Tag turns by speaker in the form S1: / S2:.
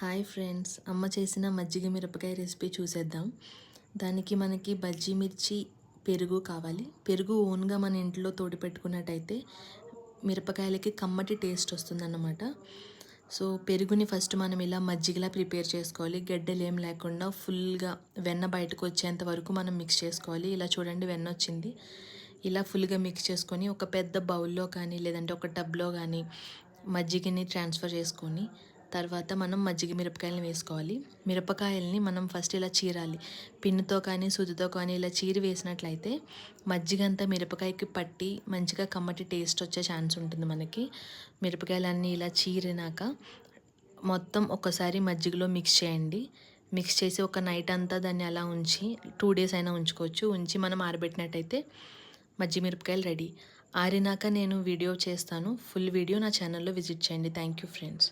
S1: Hi friends, అమ్మ చేసిన మజ్జిగ మిరపకాయ రెసిపీ చూసేద్దాం. దానికి మనకి బజ్జీ మిర్చి పెరుగు కావాలి. పెరుగు ఓన్గా మన ఇంట్లో తోడి పెట్టుకున్నట్టయితే మిరపకాయలకి కమ్మటి టేస్ట్ వస్తుందన్నమాట. సో పెరుగుని ఫస్ట్ మనం ఇలా మజ్జిగలా ప్రిపేర్ చేసుకోవాలి. గడ్డలు ఏం లేకుండా ఫుల్గా వెన్న బయటకు వచ్చేంత వరకు మనం మిక్స్ చేసుకోవాలి. ఇలా చూడండి, వెన్న వచ్చింది. ఇలా ఫుల్గా మిక్స్ చేసుకొని ఒక పెద్ద బౌల్లో కానీ లేదంటే ఒక టబ్లో కానీ మజ్జిగని ట్రాన్స్ఫర్ చేసుకొని తర్వాత మనం మజ్జిగ మిరపకాయలని వేసుకోవాలి. మిరపకాయల్ని మనం ఫస్ట్ ఇలా చీరాలి. పిన్నుతో కానీ సూదితో కానీ ఇలా చీరి వేసినట్లయితే మజ్జిగ అంతా మిరపకాయకి పట్టి మంచిగా కమ్మటి టేస్ట్ వచ్చే ఛాన్స్ ఉంటుంది మనకి. మిరపకాయలన్నీ ఇలా చీరినాక మొత్తం ఒకసారి మజ్జిగలో మిక్స్ చేయండి. మిక్స్ చేసి ఒక నైట్ అంతా దాన్ని అలా ఉంచి 2 days అయినా ఉంచుకోవచ్చు. ఉంచి మనం ఆరబెట్టినట్టయితే మజ్జిగ మిరపకాయలు రెడీ. ఆరినాక నేను వీడియో చేస్తాను. ఫుల్ వీడియో నా ఛానల్లో విజిట్ చేయండి. Thank you friends.